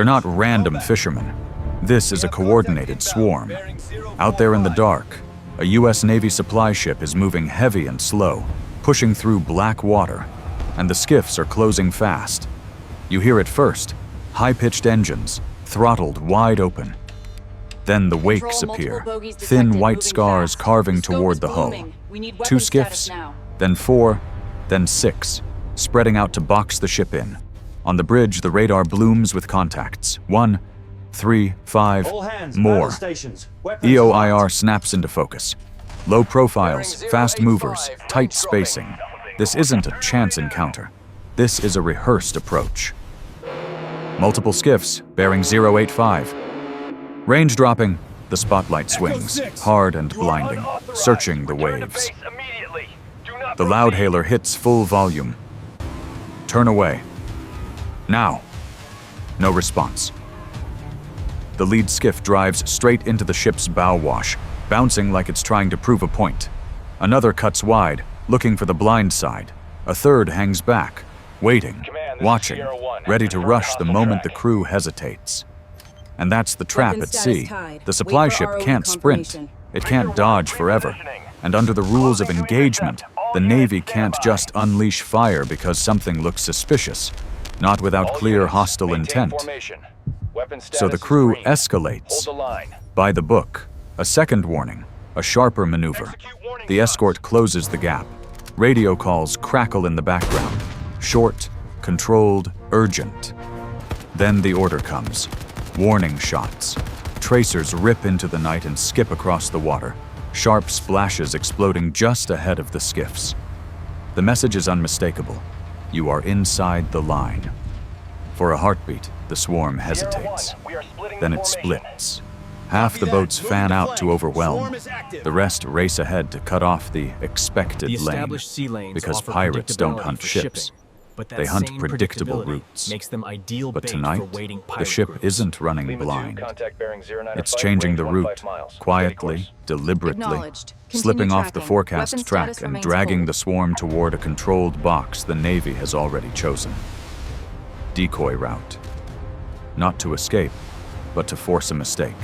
They're not random fishermen. This is a coordinated swarm. Out there in the dark, a US Navy supply ship is moving heavy and slow, pushing through black water, and the skiffs are closing fast. You hear it first, high-pitched engines, throttled wide open. Then the wakes appear, thin white scars carving toward the hull. 2 skiffs, then 4, then 6, spreading out to box the ship in. On the bridge, the radar blooms with contacts. 1, 3, 5, more. EOIR snaps into focus. Low profiles, fast movers, tight spacing. This isn't a chance encounter. This is a rehearsed approach. Multiple skiffs, bearing 085. Range dropping, the spotlight swings, hard and blinding, searching the waves. The loudhailer hits full volume. Turn away. Now. No response. The lead skiff drives straight into the ship's bow wash, bouncing like it's trying to prove a point. Another cuts wide, looking for the blind side. A third hangs back, waiting, watching, ready to rush the moment the crew hesitates. And that's the trap at sea. The supply ship can't sprint. It can't dodge forever. And under the rules of engagement, the Navy can't just unleash fire because something looks suspicious, not without clear hostile intent. So the crew escalates. By the book, a second warning, a sharper maneuver. The escort closes the gap. Radio calls crackle in the background. Short, controlled, urgent. Then the order comes. Warning shots. Tracers rip into the night and skip across the water, sharp splashes exploding just ahead of the skiffs. The message is unmistakable. You are inside the line. For a heartbeat, the swarm hesitates. Then it splits. Half the boats fan out to overwhelm. The rest race ahead to cut off the expected lane, because pirates don't hunt ships. They hunt predictable routes. But tonight, the ship isn't running blind. It's changing the route, quietly, deliberately, slipping off the forecast track and dragging the swarm toward a controlled box the Navy has already chosen. Decoy route. Not to escape, but to force a mistake.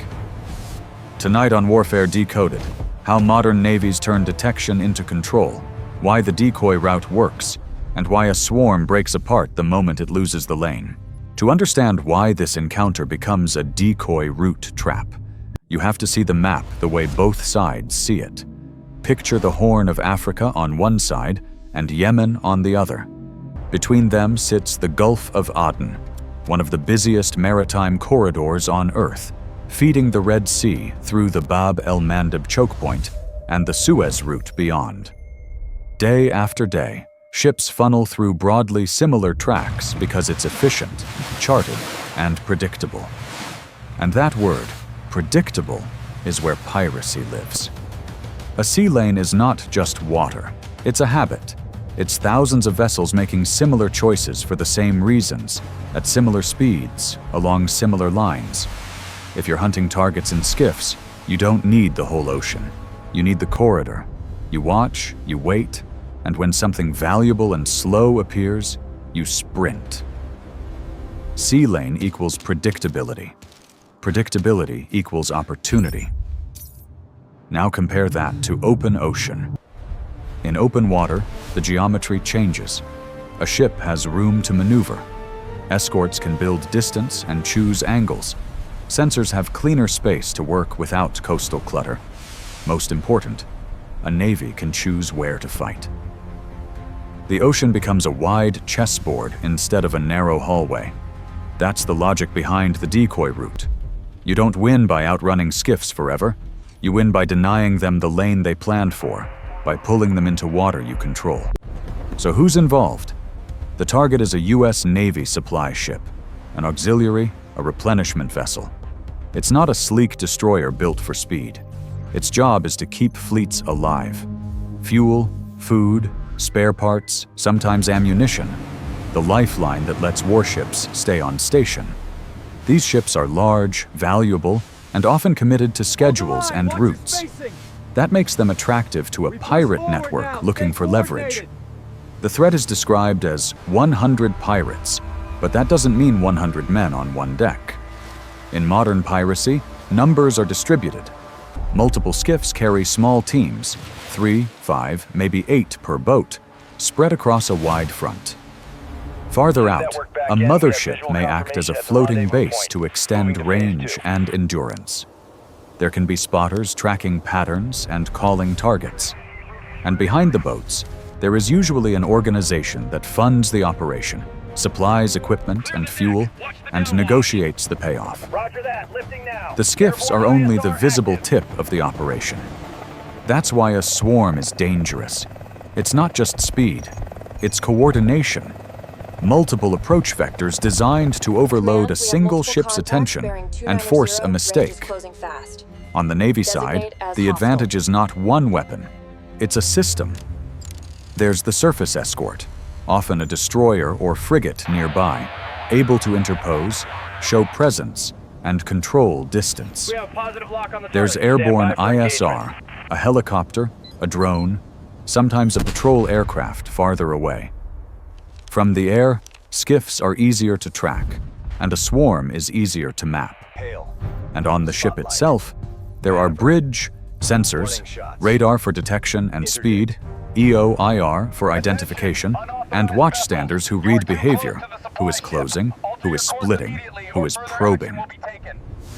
Tonight on Warfare Decoded, how modern navies turn detection into control, why the decoy route works, and why a swarm breaks apart the moment it loses the lane. To understand why this encounter becomes a decoy route trap, you have to see the map the way both sides see it. Picture the Horn of Africa on one side and Yemen on the other. Between them sits the Gulf of Aden, one of the busiest maritime corridors on Earth, feeding the Red Sea through the Bab el-Mandeb choke point and the Suez route beyond. Day after day, ships funnel through broadly similar tracks because it's efficient, charted, and predictable. And that word, predictable, is where piracy lives. A sea lane is not just water, it's a habit. It's thousands of vessels making similar choices for the same reasons, at similar speeds, along similar lines. If you're hunting targets in skiffs, you don't need the whole ocean. You need the corridor. You watch, you wait, and when something valuable and slow appears, you sprint. Sea lane equals predictability. Predictability equals opportunity. Now compare that to open ocean. In open water, the geometry changes. A ship has room to maneuver. Escorts can build distance and choose angles. Sensors have cleaner space to work without coastal clutter. Most important, a navy can choose where to fight. The ocean becomes a wide chessboard instead of a narrow hallway. That's the logic behind the decoy route. You don't win by outrunning skiffs forever. You win by denying them the lane they planned for, by pulling them into water you control. So who's involved? The target is a US Navy supply ship, an auxiliary, a replenishment vessel. It's not a sleek destroyer built for speed. Its job is to keep fleets alive. Fuel, food, spare parts, sometimes ammunition, the lifeline that lets warships stay on station. These ships are large, valuable, and often committed to schedules and routes. That makes them attractive to a pirate network looking for leverage. The threat is described as 100 pirates, But that doesn't mean 100 men on one deck. In modern piracy, numbers are distributed. Multiple skiffs carry small teams, 3, 5, maybe 8 per boat, spread across a wide front. Farther out, a mothership may act as a floating base to extend range and endurance. There can be spotters tracking patterns and calling targets. And behind the boats, there is usually an organization that funds the operation, supplies equipment and fuel, and negotiates the payoff. The skiffs are only the visible tip of the operation. That's why a swarm is dangerous. It's not just speed, it's coordination. Multiple approach vectors designed to overload a single ship's attention and force a mistake. On the Navy side, the advantage is not one weapon, it's a system. There's the surface escort, often a destroyer or frigate nearby, able to interpose, show presence, and control distance. There's airborne ISR, a helicopter, a drone, sometimes a patrol aircraft farther away. From the air, skiffs are easier to track, and a swarm is easier to map. And on the ship itself, there are bridge, sensors, radar for detection and speed, EO/IR for identification, and watchstanders who read behavior, who is closing, who is splitting, who is probing.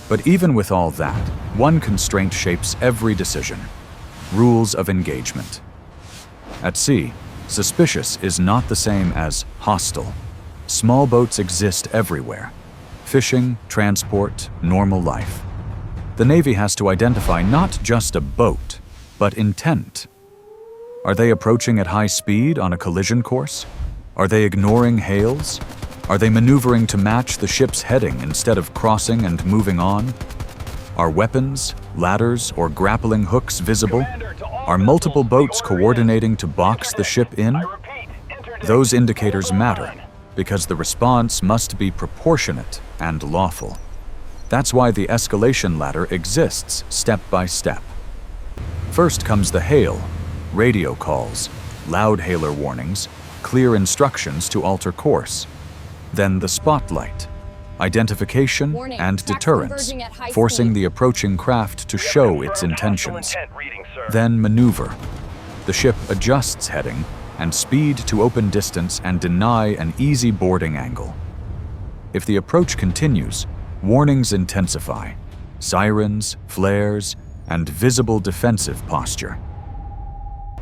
But even with all that, one constraint shapes every decision: rules of engagement. At sea, suspicious is not the same as hostile. Small boats exist everywhere. Fishing, transport, normal life. The Navy has to identify not just a boat, but intent. Are they approaching at high speed on a collision course? Are they ignoring hails? Are they maneuvering to match the ship's heading instead of crossing and moving on? Are weapons, ladders, or grappling hooks visible? Are multiple boats coordinating to box the ship in? Those indicators matter, because the response must be proportionate and lawful. That's why the escalation ladder exists step by step. First comes the hail, radio calls, loud hailer warnings, clear instructions to alter course. Then the spotlight, identification and deterrence, forcing the approaching craft to show its intentions. Then maneuver. The ship adjusts heading and speed to open distance and deny an easy boarding angle. If the approach continues, warnings intensify, sirens, flares, and visible defensive posture.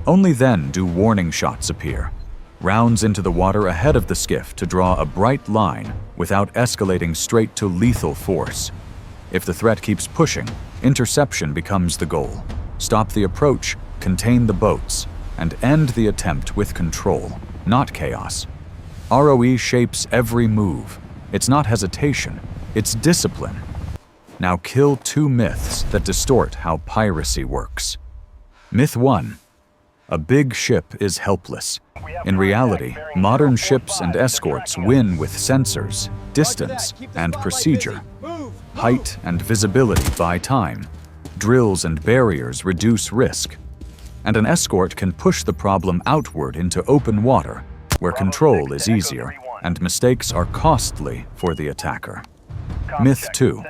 Only then do warning shots appear, rounds into the water ahead of the skiff to draw a bright line without escalating straight to lethal force. If the threat keeps pushing, interception becomes the goal. Stop the approach, contain the boats, and end the attempt with control, not chaos. ROE shapes every move. It's not hesitation, it's discipline. Now kill two myths that distort how piracy works. Myth 1. A big ship is helpless. In reality, modern ships and escorts win with sensors, distance, and procedure. Height and visibility buy time. Drills and barriers reduce risk. And an escort can push the problem outward into open water, where control is easier and mistakes are costly for the attacker. Myth 2.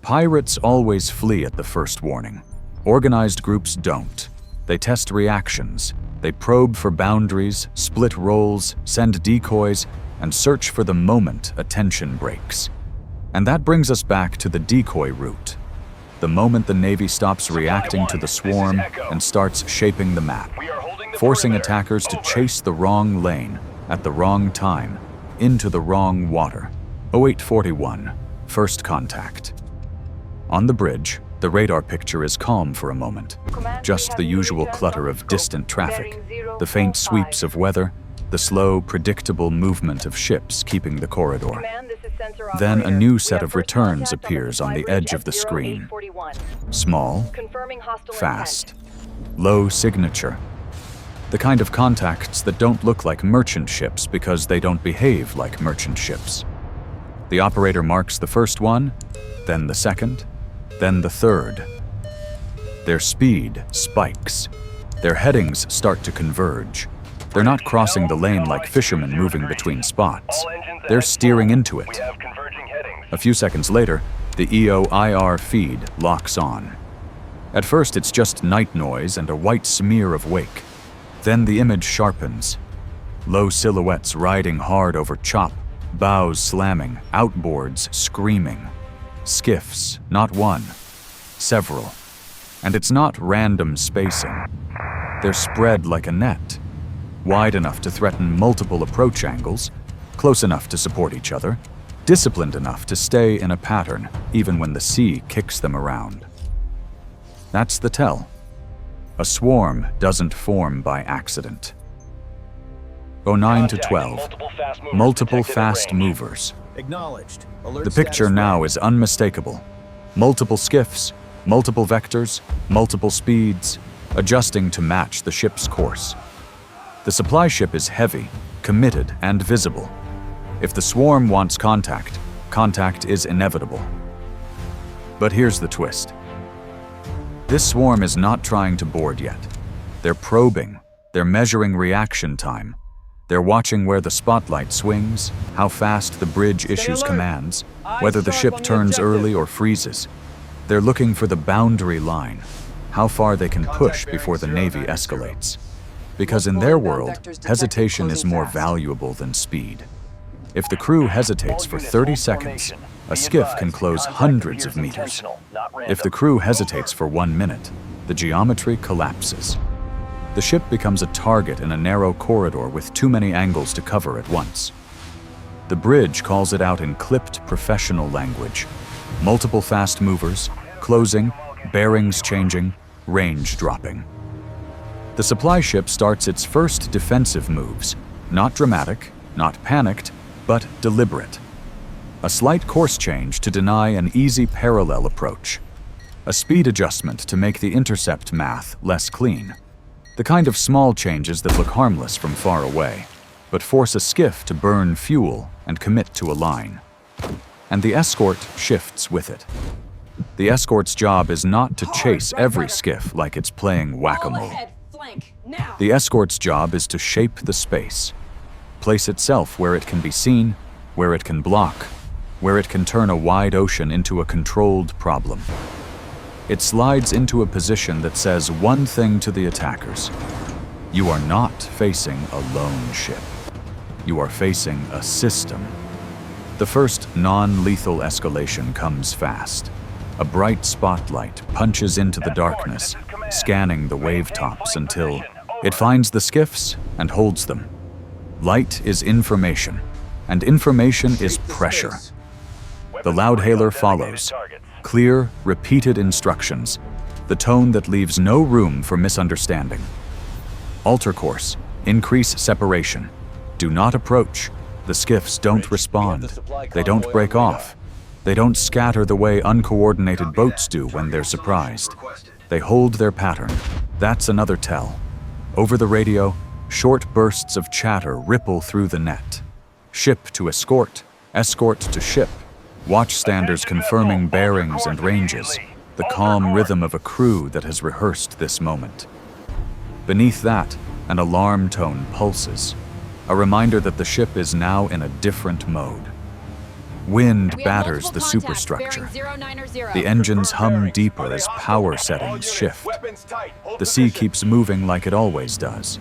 Pirates always flee at the first warning. Organized groups don't. They test reactions. They probe for boundaries, split roles, send decoys, and search for the moment attention breaks. And that brings us back to the decoy route. The moment the Navy stops reacting to the swarm and starts shaping the map, forcing attackers to chase the wrong lane at the wrong time, into the wrong water. 0841, first contact. On the bridge, the radar picture is calm for a moment. Just the usual clutter of distant traffic, the faint sweeps of weather, the slow, predictable movement of ships keeping the corridor. Then a new set of returns appears on the edge of the screen. Small, fast, low signature. The kind of contacts that don't look like merchant ships because they don't behave like merchant ships. The operator marks the first one, then the second, then the third. Their speed spikes. Their headings start to converge. They're not crossing the lane like fishermen moving between spots. they're steering into it. A few seconds later, the EO/IR feed locks on. At first, it's just night noise and a white smear of wake. Then the image sharpens. Low silhouettes riding hard over chop, bows slamming, outboards screaming. Skiffs, not one, several. And it's not random spacing. They're spread like a net, wide enough to threaten multiple approach angles, close enough to support each other, disciplined enough to stay in a pattern even when the sea kicks them around. That's the tell. A swarm doesn't form by accident. 09 to 12. Multiple fast movers. Acknowledged. The picture now is unmistakable. Multiple skiffs, multiple vectors, multiple speeds, adjusting to match the ship's course. The supply ship is heavy, committed, and visible. If the swarm wants contact, contact is inevitable. But here's the twist. This swarm is not trying to board yet. They're probing, they're measuring reaction time. They're watching where the spotlight swings, how fast the bridge issues commands, whether the ship turns early or freezes. They're looking for the boundary line, how far they can push before the Navy escalates. Because in their world, hesitation is more valuable than speed. If the crew hesitates for 30 seconds, a skiff can close hundreds of meters. If the crew hesitates for 1 minute, the geometry collapses. The ship becomes a target in a narrow corridor with too many angles to cover at once. The bridge calls it out in clipped professional language. Multiple fast movers, closing, bearings changing, range dropping. The supply ship starts its first defensive moves, not dramatic, not panicked, but deliberate. A slight course change to deny an easy parallel approach. A speed adjustment to make the intercept math less clean. The kind of small changes that look harmless from far away, but force a skiff to burn fuel and commit to a line. And the escort shifts with it. The escort's job is not to chase every skiff like it's playing whack-a-mole. The escort's job is to shape the space, place itself where it can be seen, where it can block, where it can turn a wide ocean into a controlled problem. It slides into a position that says one thing to the attackers. You are not facing a lone ship. You are facing a system. The first non-lethal escalation comes fast. A bright spotlight punches into the darkness, scanning the wave tops until it finds the skiffs and holds them. Light is information, and information is pressure. The loudhailer follows. Clear, repeated instructions, the tone that leaves no room for misunderstanding. Alter course, increase separation. Do not approach. The skiffs don't respond. They don't break off. They don't scatter the way uncoordinated boats do when they're surprised. They hold their pattern. That's another tell. Over the radio, short bursts of chatter ripple through the net. Ship to escort, escort to ship. Watchstanders confirming bearings and ranges, the calm rhythm of a crew that has rehearsed this moment. Beneath that, an alarm tone pulses, a reminder that the ship is now in a different mode. Wind batters the superstructure. The engines hum deeper as power settings shift. The sea keeps moving like it always does,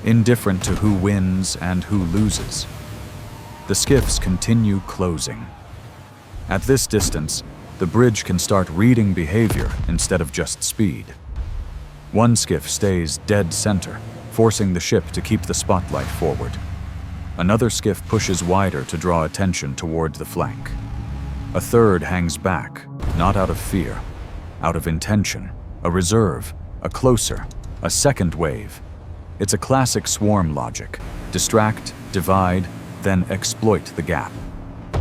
indifferent to who wins and who loses. The skiffs continue closing. At this distance, the bridge can start reading behavior instead of just speed. One skiff stays dead center, forcing the ship to keep the spotlight forward. Another skiff pushes wider to draw attention toward the flank. A third hangs back, not out of fear, out of intention, a reserve, a closer, a second wave. It's a classic swarm logic. Distract, divide, then exploit the gap.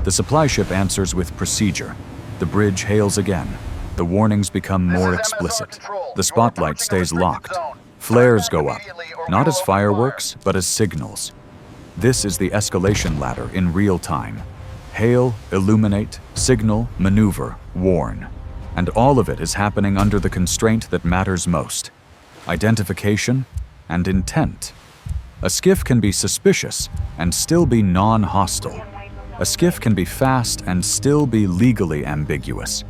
The supply ship answers with procedure. The bridge hails again. The warnings become more explicit. The spotlight stays locked. Flares go up, not as fireworks, but as signals. This is the escalation ladder in real time. Hail, illuminate, signal, maneuver, warn. And all of it is happening under the constraint that matters most: identification and intent. A skiff can be suspicious and still be non-hostile. A skiff can be fast and still be legally ambiguous.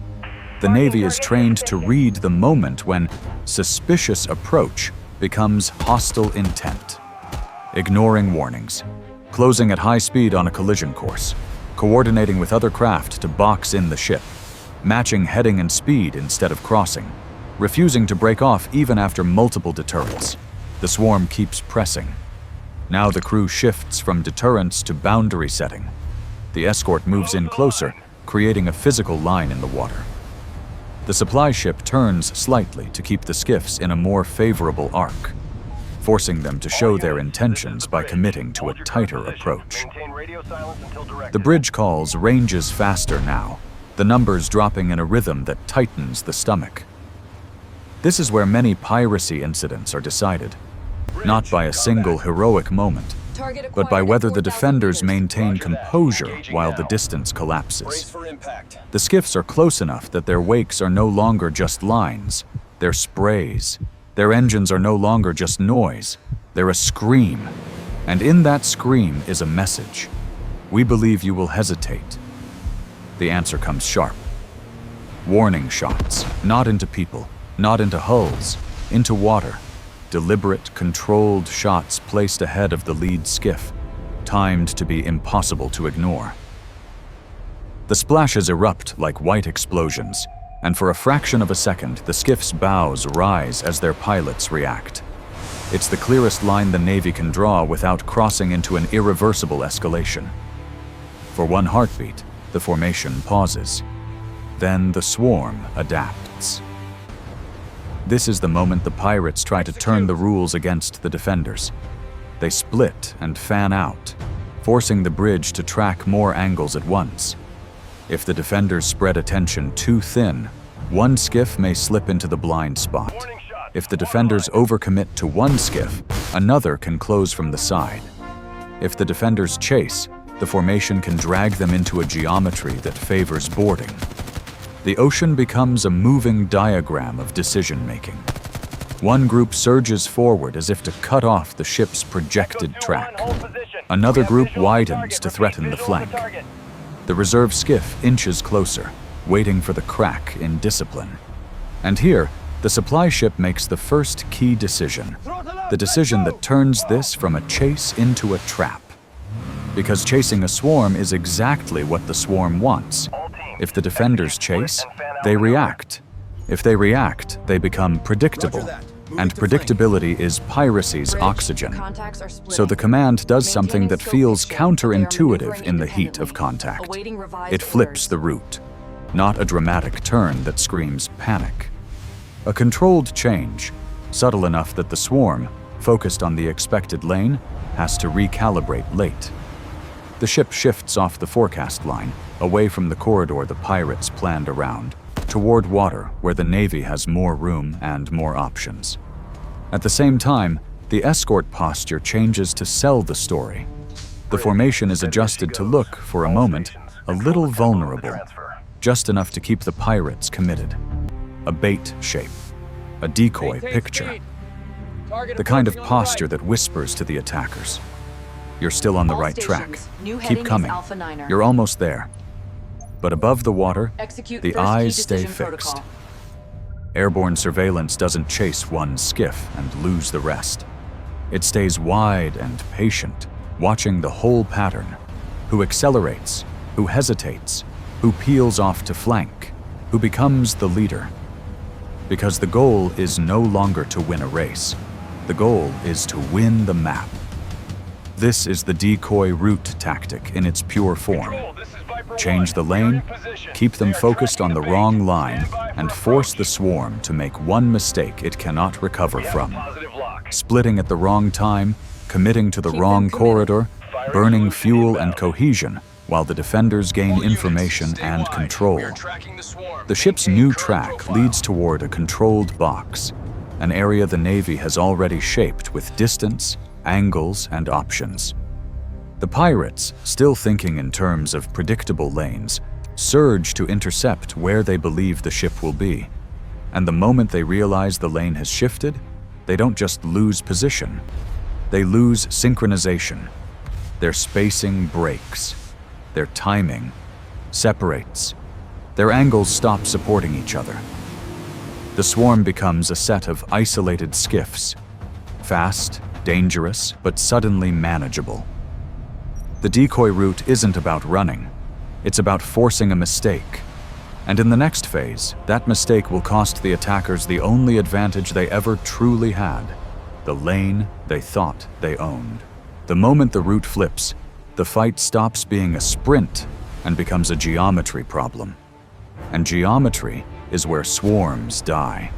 The Navy is trained to read the moment when suspicious approach becomes hostile intent. Ignoring warnings, closing at high speed on a collision course, coordinating with other craft to box in the ship, matching heading and speed instead of crossing, refusing to break off even after multiple deterrents. The swarm keeps pressing. Now the crew shifts from deterrence to boundary setting. The escort moves in closer, creating a physical line in the water. The supply ship turns slightly to keep the skiffs in a more favorable arc, forcing them to show their intentions by committing to a tighter approach. The bridge calls ranges faster now, the numbers dropping in a rhythm that tightens the stomach. This is where many piracy incidents are decided, not by a single heroic moment, but by whether the defenders maintain composure while the distance collapses. The skiffs are close enough that their wakes are no longer just lines, they're sprays. Their engines are no longer just noise, they're a scream. And in that scream is a message. We believe you will hesitate. The answer comes sharp. Warning shots, not into people, not into hulls, into water. Deliberate, controlled shots placed ahead of the lead skiff, timed to be impossible to ignore. The splashes erupt like white explosions, and for a fraction of a second, the skiff's bows rise as their pilots react. It's the clearest line the Navy can draw without crossing into an irreversible escalation. For one heartbeat, the formation pauses. Then the swarm adapts. This is the moment the pirates try to turn the rules against the defenders. They split and fan out, forcing the bridge to track more angles at once. If the defenders spread attention too thin, one skiff may slip into the blind spot. If the defenders overcommit to one skiff, another can close from the side. If the defenders chase, the formation can drag them into a geometry that favors boarding. The ocean becomes a moving diagram of decision-making. One group surges forward as if to cut off the ship's projected track. Another group widens to threaten the flank. The reserve skiff inches closer, waiting for the crack in discipline. And here, the supply ship makes the first key decision, the decision that turns this from a chase into a trap. Because chasing a swarm is exactly what the swarm wants. If the defenders chase, they react. If they react, they become predictable. And predictability is piracy's oxygen. So the command does something that feels counterintuitive in the heat of contact. It flips the route, not a dramatic turn that screams panic. A controlled change, subtle enough that the swarm, focused on the expected lane, has to recalibrate late. The ship shifts off the forecast line, away from the corridor the pirates planned around, toward water where the Navy has more room and more options. At the same time, the escort posture changes to sell the story. The formation is adjusted to look, for a moment, a little vulnerable, just enough to keep the pirates committed. A bait shape, a decoy picture, the kind of posture that whispers to the attackers. You're still on the right track. Keep coming. You're almost there. But above the water, the eyes stay fixed. Airborne surveillance doesn't chase one skiff and lose the rest. It stays wide and patient, watching the whole pattern. Who accelerates, who hesitates, who peels off to flank, who becomes the leader. Because the goal is no longer to win a race. The goal is to win the map. This is the decoy route tactic in its pure form. Change the lane, keep them focused on the wrong line, and force the swarm to make one mistake it cannot recover from. Splitting at the wrong time, committing to the wrong corridor, burning fuel and cohesion, while the defenders gain information and control. The ship's new track leads toward a controlled box, an area the Navy has already shaped with distance, angles, and options. The pirates, still thinking in terms of predictable lanes, surge to intercept where they believe the ship will be. And the moment they realize the lane has shifted, they don't just lose position, they lose synchronization. Their spacing breaks. their timing separates. Their angles stop supporting each other. The swarm becomes a set of isolated skiffs, fast, dangerous, but suddenly manageable. The decoy route isn't about running, it's about forcing a mistake. And in the next phase, that mistake will cost the attackers the only advantage they ever truly had, the lane they thought they owned. The moment the route flips, the fight stops being a sprint and becomes a geometry problem. And geometry is where swarms die.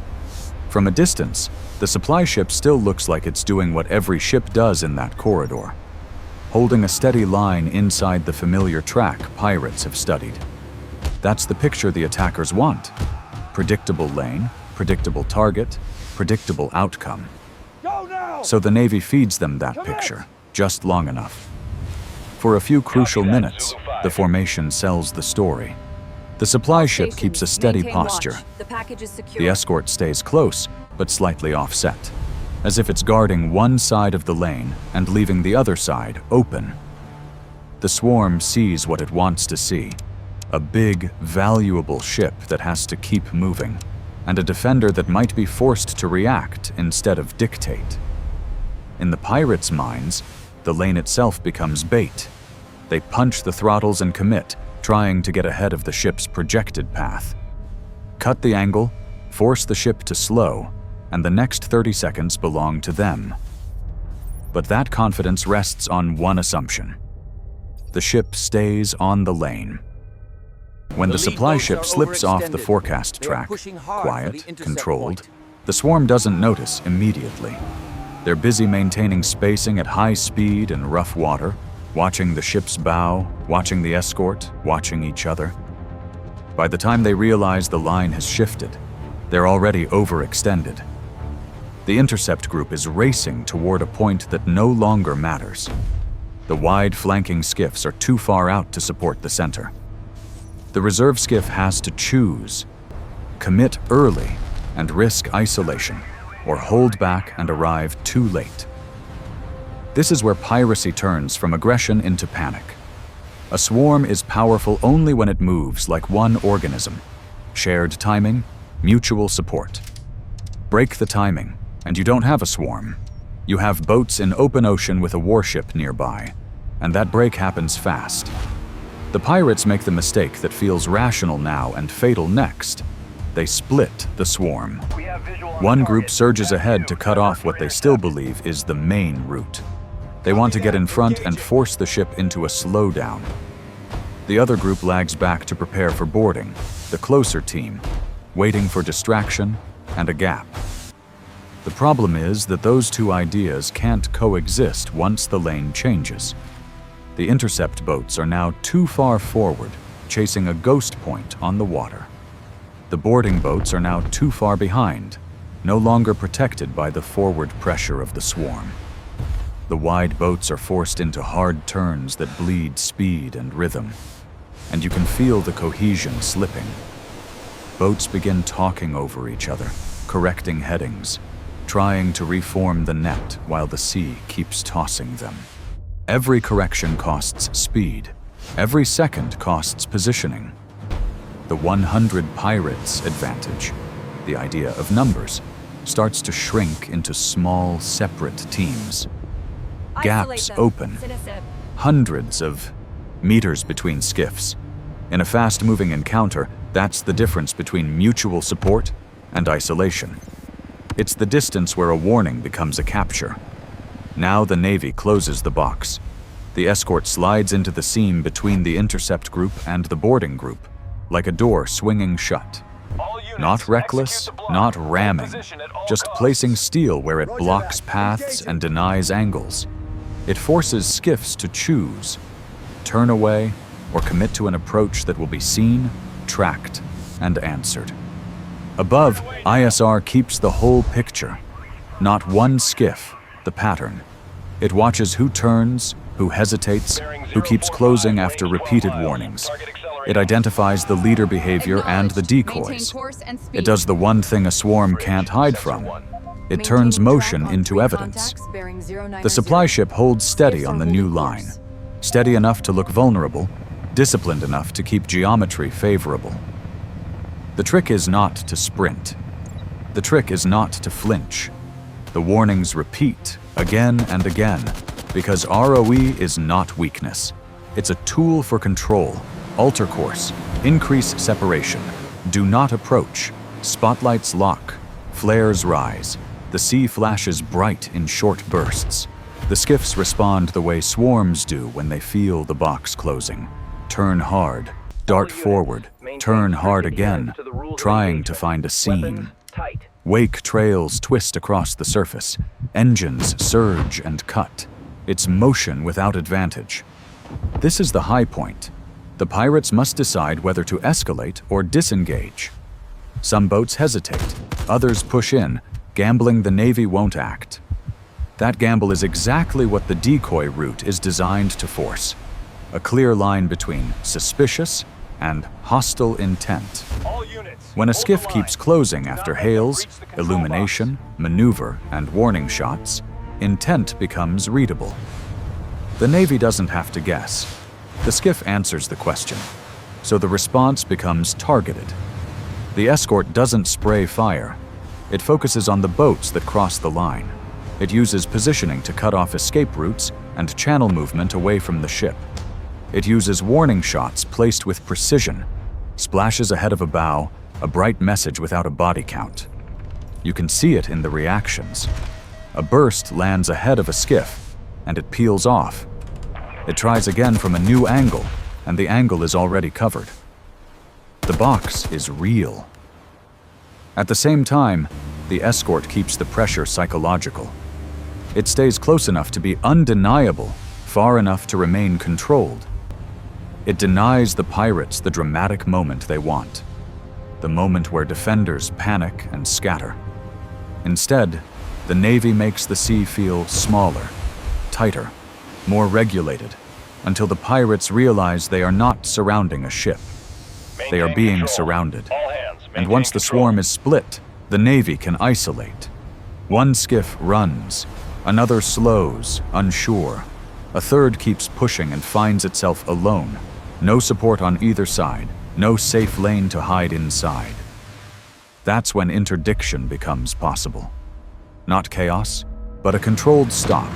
From a distance, the supply ship still looks like it's doing what every ship does in that corridor, holding a steady line inside the familiar track pirates have studied. That's the picture the attackers want. Predictable lane, predictable target, predictable outcome. So the Navy feeds them that picture, just long enough. For a few crucial minutes, the formation sells the story. The supply ship keeps a steady posture. The escort stays close, but slightly offset, as if it's guarding one side of the lane and leaving the other side open. The swarm sees what it wants to see, a big, valuable ship that has to keep moving, and a defender that might be forced to react instead of dictate. In the pirates' minds, the lane itself becomes bait. They punch the throttles and commit, trying to get ahead of the ship's projected path. Cut the angle, force the ship to slow, and the next 30 seconds belong to them. But that confidence rests on one assumption. The ship stays on the lane. When the supply ship slips off the forecast track, quiet, controlled, the swarm doesn't notice immediately. They're busy maintaining spacing at high speed and rough water, watching the ship's bow, watching the escort, watching each other. By the time they realize the line has shifted, they're already overextended. The intercept group is racing toward a point that no longer matters. The wide flanking skiffs are too far out to support the center. The reserve skiff has to choose: commit early and risk isolation, or hold back and arrive too late. This is where piracy turns from aggression into panic. A swarm is powerful only when it moves like one organism. Shared timing, mutual support. Break the timing, and you don't have a swarm. You have boats in open ocean with a warship nearby, and that break happens fast. The pirates make the mistake that feels rational now and fatal next. They split the swarm. One group surges ahead to cut off what they still believe is the main route. They want to get in front and force the ship into a slowdown. The other group lags back to prepare for boarding, the closer team, waiting for distraction and a gap. The problem is that those two ideas can't coexist once the lane changes. The intercept boats are now too far forward, chasing a ghost point on the water. The boarding boats are now too far behind, no longer protected by the forward pressure of the swarm. The wide boats are forced into hard turns that bleed speed and rhythm, and you can feel the cohesion slipping. Boats begin talking over each other, correcting headings, trying to reform the net while the sea keeps tossing them. Every correction costs speed. Every second costs positioning. The 100 pirates advantage, the idea of numbers, starts to shrink into small, separate teams. Gaps open, hundreds of meters between skiffs. In a fast-moving encounter, that's the difference between mutual support and isolation. It's the distance where a warning becomes a capture. Now the Navy closes the box. The escort slides into the seam between the intercept group and the boarding group, like a door swinging shut. Not reckless, not ramming, just placing steel where it blocks paths and denies angles. It forces skiffs to choose, turn away, or commit to an approach that will be seen, tracked, and answered. Above, ISR keeps the whole picture. Not one skiff, the pattern. It watches who turns, who hesitates, who keeps closing after repeated warnings. It identifies the leader behavior and the decoys. It does the one thing a swarm can't hide from. It turns motion into evidence. The supply ship holds steady on the new line, steady enough to look vulnerable, disciplined enough to keep geometry favorable. The trick is not to sprint. The trick is not to flinch. The warnings repeat again and again, because ROE is not weakness. It's a tool for control. Alter course, increase separation, do not approach, spotlights lock, flares rise, the sea flashes bright in short bursts. The skiffs respond the way swarms do when they feel the box closing. Turn hard, dart forward, turn hard again, trying to find a seam. Wake trails twist across the surface, engines surge and cut. It's motion without advantage. This is the high point. The pirates must decide whether to escalate or disengage. Some boats hesitate, others push in, gambling the Navy won't act. That gamble is exactly what the Decoy Route is designed to force. A clear line between suspicious and hostile intent. When a skiff keeps closing after hails, illumination, maneuver, and warning shots, intent becomes readable. The Navy doesn't have to guess. The skiff answers the question, so the response becomes targeted. The escort doesn't spray fire. It focuses on the boats that cross the line. It uses positioning to cut off escape routes and channel movement away from the ship. It uses warning shots placed with precision, splashes ahead of a bow, a bright message without a body count. You can see it in the reactions. A burst lands ahead of a skiff, and it peels off. It tries again from a new angle, and the angle is already covered. The box is real. At the same time, the escort keeps the pressure psychological. It stays close enough to be undeniable, far enough to remain controlled. It denies the pirates the dramatic moment they want, the moment where defenders panic and scatter. Instead, the Navy makes the sea feel smaller, tighter, more regulated, until the pirates realize they are not surrounding a ship. They are being surrounded. And once the swarm is split, the Navy can isolate. One skiff runs, another slows, unsure. A third keeps pushing and finds itself alone. No support on either side, no safe lane to hide inside. That's when interdiction becomes possible. Not chaos, but a controlled stop,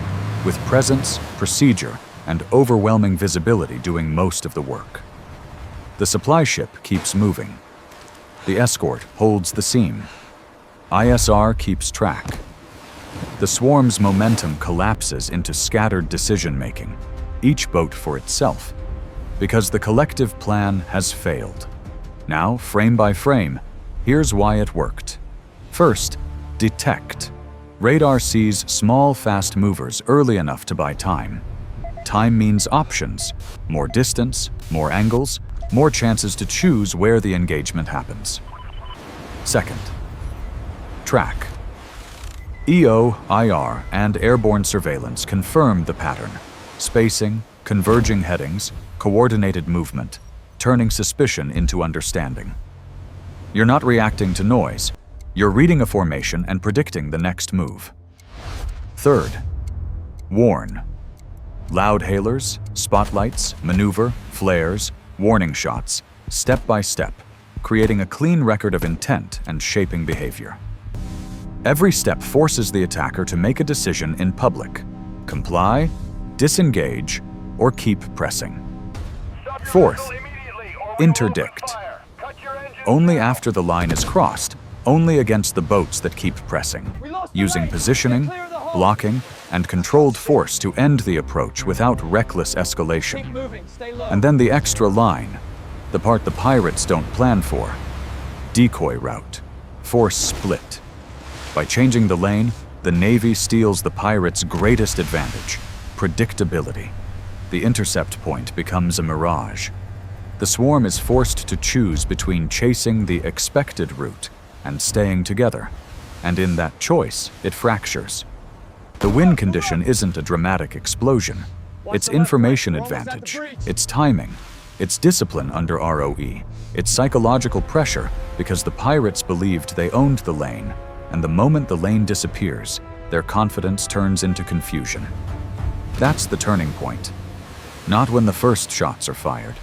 with presence, procedure, and overwhelming visibility doing most of the work. The supply ship keeps moving. The escort holds the seam. ISR keeps track. The swarm's momentum collapses into scattered decision-making, each boat for itself, because the collective plan has failed. Now, frame by frame, here's why it worked. First, detect. Radar sees small, fast movers early enough to buy time. Time means options, more distance, more angles, more chances to choose where the engagement happens. Second, track. EO, IR, and airborne surveillance confirm the pattern. Spacing, converging headings, coordinated movement, turning suspicion into understanding. You're not reacting to noise. You're reading a formation and predicting the next move. Third, warn. Loud hailers, spotlights, maneuver, flares, warning shots, step by step, creating a clean record of intent and shaping behavior. Every step forces the attacker to make a decision in public: comply, disengage, or keep pressing. Fourth, interdict. Only after the line is crossed, only against the boats that keep pressing, using positioning, blocking, and controlled force to end the approach without reckless escalation. And then the extra line, the part the pirates don't plan for. Decoy route, force split. By changing the lane, the Navy steals the pirates' greatest advantage: predictability. The intercept point becomes a mirage. The swarm is forced to choose between chasing the expected route and staying together, and in that choice, it fractures. The win condition isn't a dramatic explosion. It's information advantage, it's timing, it's discipline under ROE, it's psychological pressure because the pirates believed they owned the lane, and the moment the lane disappears, their confidence turns into confusion. That's the turning point. Not when the first shots are fired,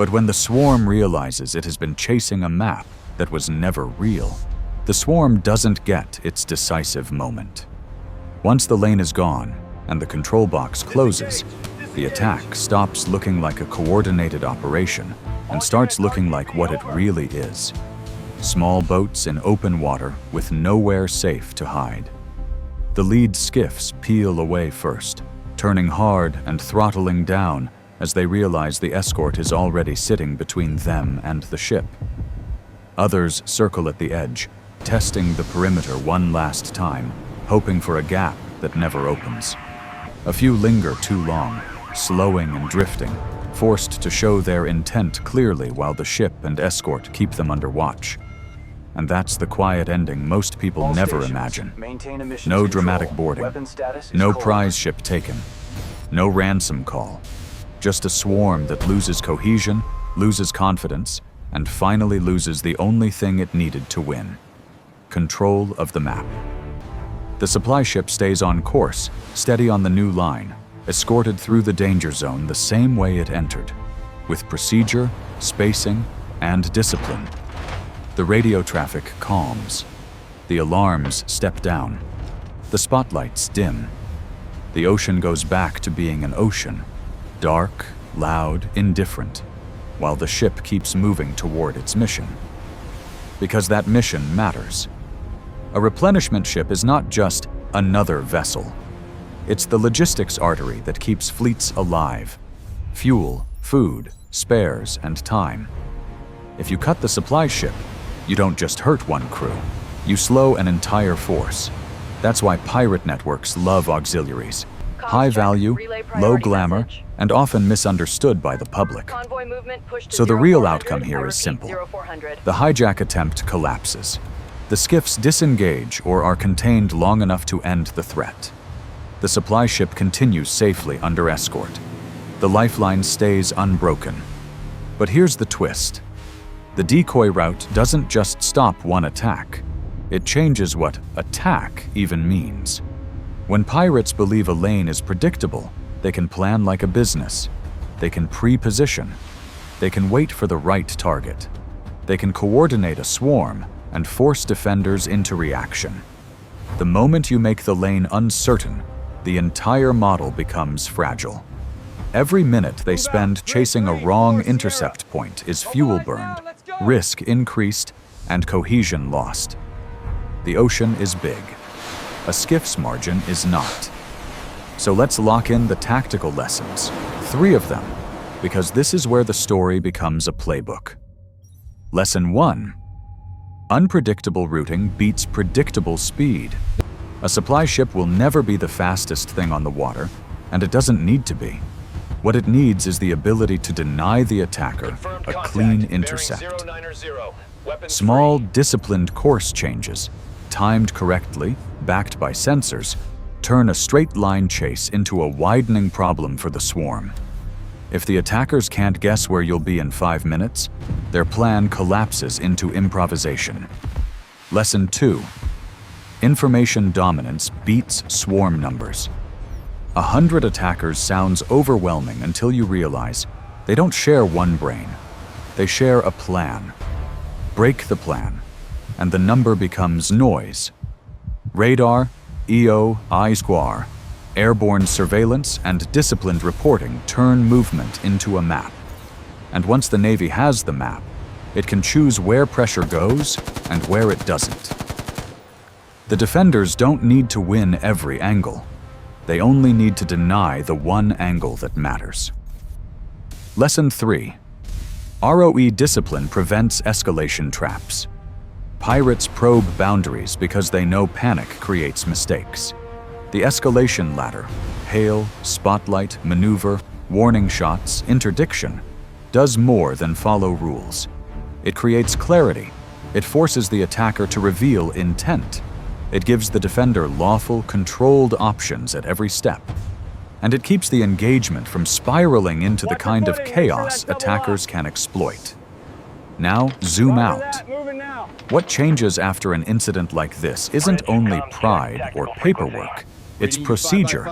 But when the swarm realizes it has been chasing a map that was never real, the swarm doesn't get its decisive moment. Once the lane is gone and the control box closes, the attack stops looking like a coordinated operation and starts looking like what it really is. Small boats in open water with nowhere safe to hide. The lead skiffs peel away first, turning hard and throttling down as they realize the escort is already sitting between them and the ship. Others circle at the edge, testing the perimeter one last time, hoping for a gap that never opens. A few linger too long, slowing and drifting, forced to show their intent clearly while the ship and escort keep them under watch. And that's the quiet ending most people never imagine. No dramatic boarding, no prize ship taken, no ransom call. Just a swarm that loses cohesion, loses confidence, and finally loses the only thing it needed to win: control of the map. The supply ship stays on course, steady on the new line, escorted through the danger zone the same way it entered, with procedure, spacing, and discipline. The radio traffic calms. The alarms step down. The spotlights dim. The ocean goes back to being an ocean, dark, loud, indifferent, while the ship keeps moving toward its mission. Because that mission matters. A replenishment ship is not just another vessel. It's the logistics artery that keeps fleets alive. Fuel, food, spares, and time. If you cut the supply ship, you don't just hurt one crew, you slow an entire force. That's why pirate networks love auxiliaries. High value, low glamour, and often misunderstood by the public. So the real outcome here is simple. The hijack attempt collapses. The skiffs disengage or are contained long enough to end the threat. The supply ship continues safely under escort. The lifeline stays unbroken. But here's the twist. The decoy route doesn't just stop one attack. It changes what attack even means. When pirates believe a lane is predictable, they can plan like a business. They can pre-position. They can wait for the right target. They can coordinate a swarm and force defenders into reaction. The moment you make the lane uncertain, the entire model becomes fragile. Every minute they spend chasing a wrong intercept point is fuel burned, risk increased, and cohesion lost. The ocean is big. A skiff's margin is not. So let's lock in the tactical lessons, 3 of them, because this is where the story becomes a playbook. Lesson 1. Unpredictable routing beats predictable speed. A supply ship will never be the fastest thing on the water, and it doesn't need to be. What it needs is the ability to deny the attacker a clean intercept. Small, disciplined course changes, timed correctly, backed by sensors, turn a straight-line chase into a widening problem for the swarm. If the attackers can't guess where you'll be in 5 minutes, their plan collapses into improvisation. Lesson 2. Information dominance beats swarm numbers. 100 attackers sounds overwhelming until you realize they don't share one brain. They share a plan. Break the plan, and the number becomes noise. Radar, EO, ISQUAR, airborne surveillance, and disciplined reporting turn movement into a map. And once the Navy has the map, it can choose where pressure goes and where it doesn't. The defenders don't need to win every angle. They only need to deny the one angle that matters. Lesson 3. ROE discipline prevents escalation traps. Pirates probe boundaries because they know panic creates mistakes. The escalation ladder, hail, spotlight, maneuver, warning shots, interdiction, does more than follow rules. It creates clarity. It forces the attacker to reveal intent. It gives the defender lawful, controlled options at every step. And it keeps the engagement from spiraling into the kind of chaos attackers can exploit. Now, zoom out. What changes after an incident like this isn't only pride or paperwork, it's procedure.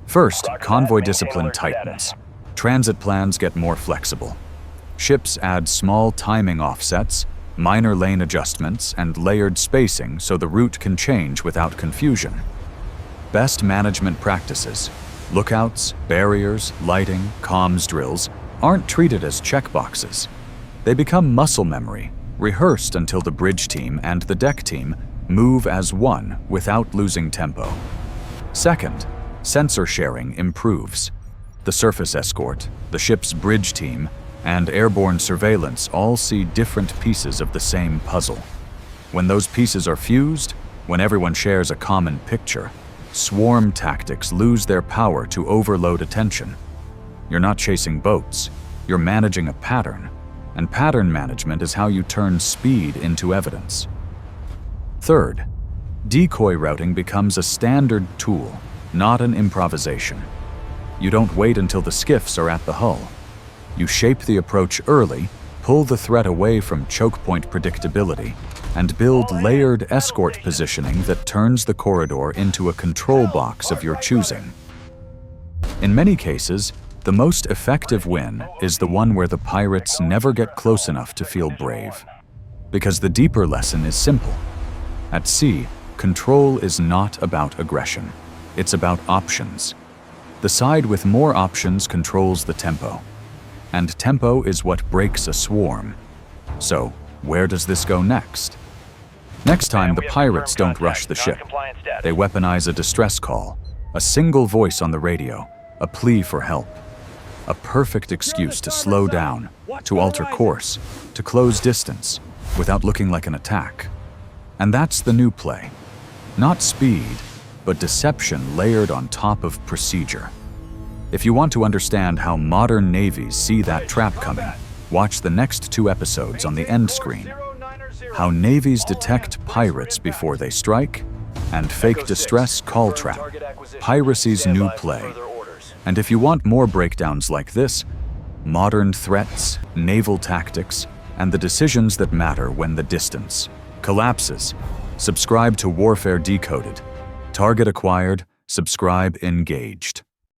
First, convoy discipline tightens. Transit plans get more flexible. Ships add small timing offsets, minor lane adjustments, and layered spacing so the route can change without confusion. Best management practices, lookouts, barriers, lighting, comms drills, aren't treated as checkboxes. They become muscle memory, rehearsed until the bridge team and the deck team move as one without losing tempo. Second, sensor sharing improves. The surface escort, the ship's bridge team, and airborne surveillance all see different pieces of the same puzzle. When those pieces are fused, when everyone shares a common picture, swarm tactics lose their power to overload attention. You're not chasing boats, you're managing a pattern, and pattern management is how you turn speed into evidence. Third, decoy routing becomes a standard tool, not an improvisation. You don't wait until the skiffs are at the hull. You shape the approach early, pull the threat away from choke point predictability, and build layered escort positioning that turns the corridor into a control box of your choosing. In many cases, the most effective win is the one where the pirates never get close enough to feel brave. Because the deeper lesson is simple. At sea, control is not about aggression. It's about options. The side with more options controls the tempo. And tempo is what breaks a swarm. So, where does this go next? Next time, the pirates don't rush the ship. They weaponize a distress call, a single voice on the radio, a plea for help. A perfect excuse to slow down, to alter course, to close distance, without looking like an attack. And that's the new play. Not speed, but deception layered on top of procedure. If you want to understand how modern navies see that trap coming, watch the next 2 episodes on the end screen. How navies detect pirates before they strike, and fake distress call trap, piracy's new play. And if you want more breakdowns like this, modern threats, naval tactics, and the decisions that matter when the distance collapses, subscribe to Warfare Decoded. Target acquired, subscribe engaged.